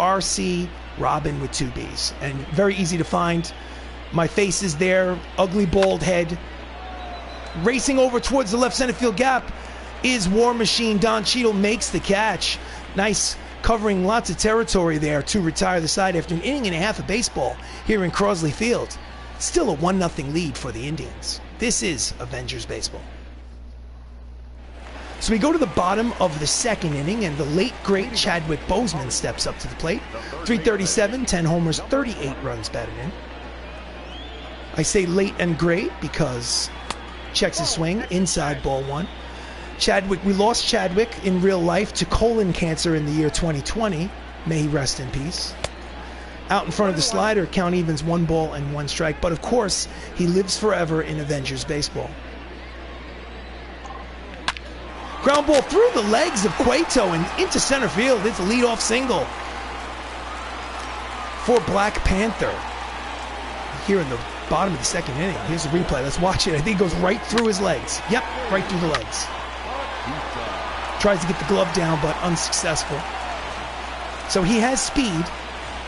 RC Robbin with 2 B's. And very easy to find. My face is there, ugly bald head. Racing over towards the left center field gap is War Machine. Don Cheadle makes the catch. Nice covering lots of territory there to retire the side after an inning and a half of baseball here in Crosley Field. Still a 1-0 lead for the Indians. This is Avengers baseball. So we go to the bottom of the 2nd inning, and the late, great Chadwick Boseman steps up to the plate. 337, 10 homers, 38 runs batted in. I say late and great because checks his swing, inside, ball 1. Chadwick, we lost Chadwick in real life to colon cancer in the year 2020. May he rest in peace. Out in front of the slider, count evens, 1 ball and 1 strike. But of course, he lives forever in Avengers baseball. Ground ball through the legs of Cueto and into center field. It's a leadoff single for Black Panther. Here in the bottom of the 2nd inning. Here's the replay. Let's watch it. I think it goes right through his legs. Yep, right through the legs. Tries to get the glove down, but unsuccessful. So he has speed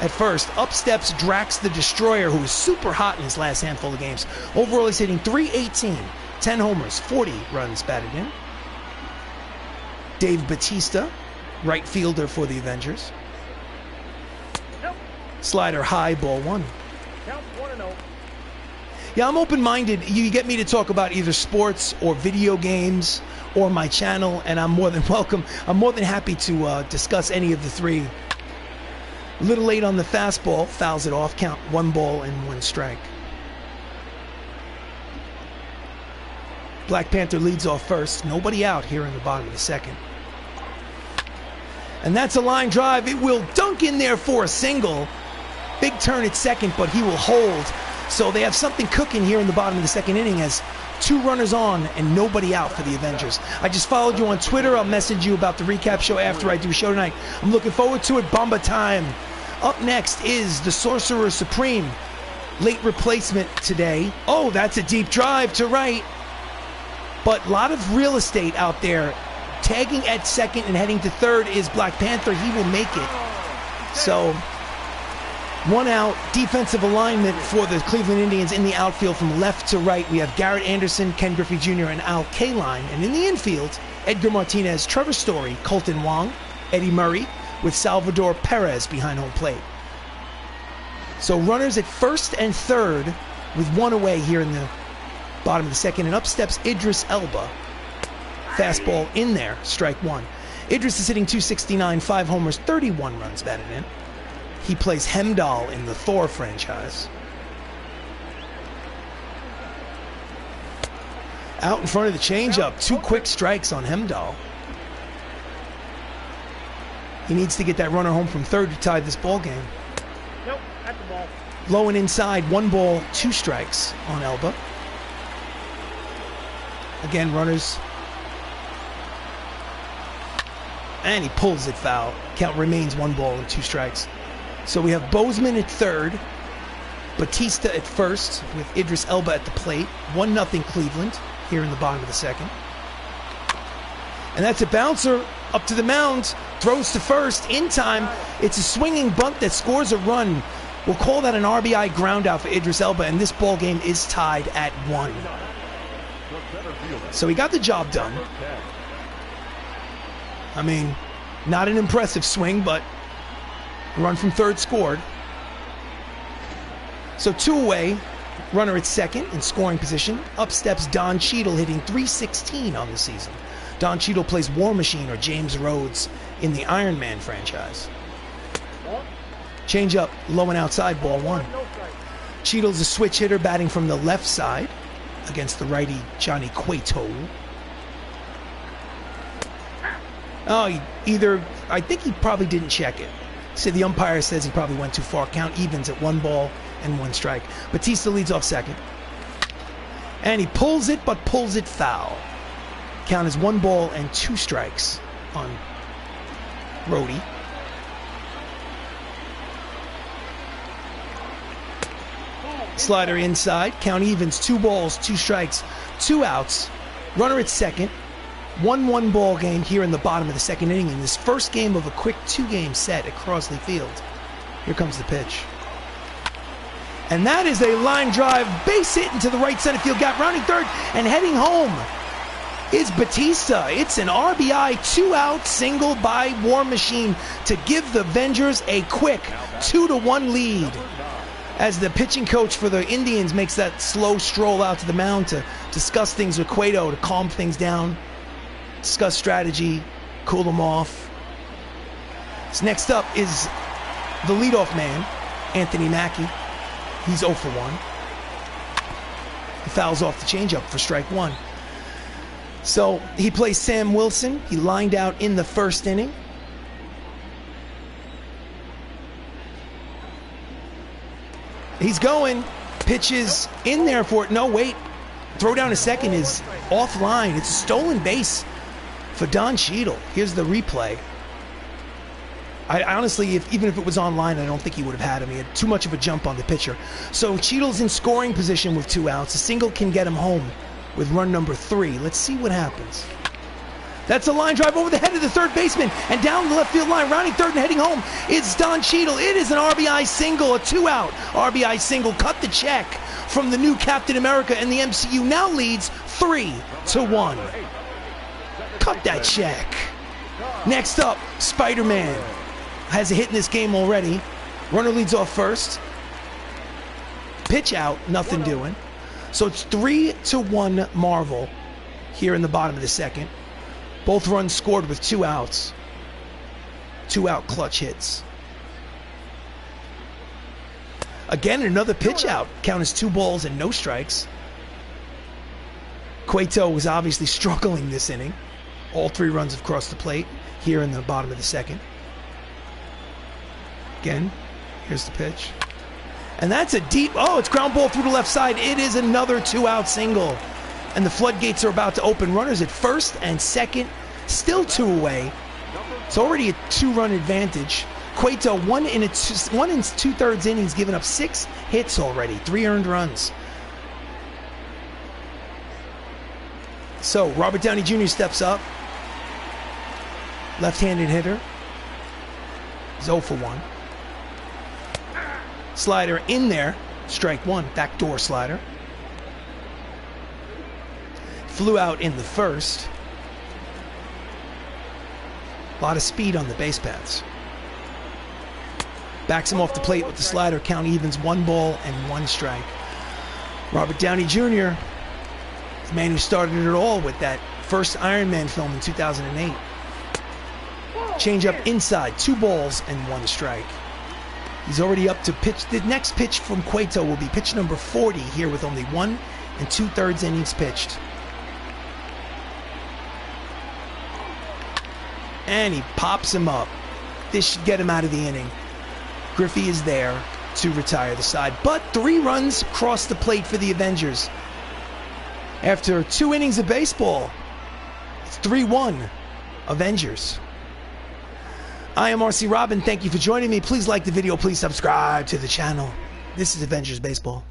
at first. Up steps Drax the Destroyer, who is super hot in his last handful of games. Overall, he's hitting .318, 10 homers, 40 runs batted in. Dave Bautista, right fielder for the Avengers. Slider high, ball 1. Yeah, I'm open-minded. You get me to talk about either sports or video games or my channel, and I'm more than welcome. I'm more than happy to discuss any of the 3. A little late on the fastball, fouls it off, count 1 ball and 1 strike. Black Panther leads off first, nobody out here in the bottom of the 2nd. And that's a line drive. It will dunk in there for a single. Big turn at 2nd, but he will hold. So they have something cooking here in the bottom of the 2nd inning as 2 runners on and nobody out for the Avengers. I just followed you on Twitter. I'll message you about the recap show after I do a show tonight. I'm looking forward to it. Bomba time. Up next is the Sorcerer Supreme. Late replacement today. Oh, that's a deep drive to right. But a lot of real estate out there. Tagging at 2nd and heading to 3rd is Black Panther. He will make it. So 1 out, defensive alignment for the Cleveland Indians in the outfield from left to right. We have Garrett Anderson, Ken Griffey Jr., and Al Kaline. And in the infield, Edgar Martinez, Trevor Story, Colton Wong, Eddie Murray, with Salvador Perez behind home plate. So runners at 1st and 3rd with 1 away here in the bottom of the 2nd. And up steps Idris Elba. Fastball in there, strike 1. Idris is hitting .269, 5 homers, 31 runs batted in. He plays Hemdahl in the Thor franchise. Out in front of the changeup, 2 quick strikes on Hemdahl. He needs to get that runner home from 3rd to tie this ball game. Nope, at the ball. Low and inside, 1 ball, 2 strikes on Elba. Again, runners. And he pulls it foul. Count remains 1 ball and 2 strikes. So we have Boseman at 3rd, Bautista at 1st, with Idris Elba at the plate. 1-0 Cleveland here in the bottom of the 2nd. And that's a bouncer up to the mound, throws to 1st in time. It's a swinging bunt that scores a run. We'll call that an RBI ground out for Idris Elba, and this ball game is tied at 1. So he got the job done. I mean, not an impressive swing, but a run from 3rd scored. So 2 away, runner at 2nd in scoring position. Up steps Don Cheadle, hitting .316 on the season. Don Cheadle plays War Machine or James Rhodes in the Iron Man franchise. Change up, low and outside, ball 1. Cheadle's a switch hitter, batting from the left side against the righty Johnny Cueto. Oh, I think he probably didn't check it. So the umpire says he probably went too far. Count evens at 1 ball and 1 strike. Bautista leads off 2nd. And he pulls it, but pulls it foul. Count is 1 ball and 2 strikes on Rhodey. Slider inside. Count evens, 2 balls, 2 strikes, 2 outs. Runner at 2nd. 1-1 ball game here in the bottom of the second inning in this first game of a quick 2-game set at Crosley Field. Here comes the pitch. And that is a line drive, base hit into the right center field gap, rounding third and heading home is Batista. It's an RBI 2-out single by War Machine to give the Avengers a quick 2-1 lead as the pitching coach for the Indians makes that slow stroll out to the mound to discuss things with Cueto, to calm things down, discuss strategy, cool them off. So next up is the leadoff man, Anthony Mackie. He's 0 for 1. He fouls off the changeup for strike 1. So he plays Sam Wilson. He lined out in the first inning. He's going. Pitches in there for it. No, wait. Throw down to second is offline. It's a stolen base for Don Cheadle. Here's the replay. I honestly, even if it was online, I don't think he would have had him. He had too much of a jump on the pitcher. So Cheadle's in scoring position with 2 outs. A single can get him home with run number 3. Let's see what happens. That's a line drive over the head of the third baseman and down the left field line, rounding third and heading home. It's Don Cheadle. It is an RBI single, a 2-out RBI single. Cut the check from the new Captain America, and the MCU now leads 3-1. Cut that check. Next up, Spider-Man has a hit in this game already. Runner leads off first. Pitch out, nothing doing. So it's 3-1 Marvel here in the bottom of the second. Both runs scored with 2 outs. 2-out clutch hits. Again, another pitch out. Count as 2 balls and no strikes. Cueto was obviously struggling this inning. All 3 runs have crossed the plate here in the bottom of the second. Again, here's the pitch. And that's a deep, it's ground ball through the left side. It is another 2-out single. And the floodgates are about to open. Runners at first and second, still 2 away. It's already a 2-run advantage. Cueto, 1 and 2/3 innings, given up 6 hits already, 3 earned runs. So Robert Downey Jr. steps up. Left-handed hitter. He's 0 for 1. Slider in there, strike 1, backdoor slider. Flew out in the first. A lot of speed on the base paths. Backs him off the plate with the slider, count evens, 1 ball and 1 strike. Robert Downey Jr., the man who started it all with that first Iron Man film in 2008. Change up inside, 2 balls and 1 strike. He's already up to pitch. The next pitch from Cueto will be pitch number 40 here with only 1 2/3 innings pitched. And he pops him up. This should get him out of the inning. Griffey is there to retire the side. But 3 runs cross the plate for the Avengers. After 2 innings of baseball, it's 3-1 Avengers. I am RC Robbin. Thank you for joining me. Please like the video. Please subscribe to the channel. This is Avengers Baseball.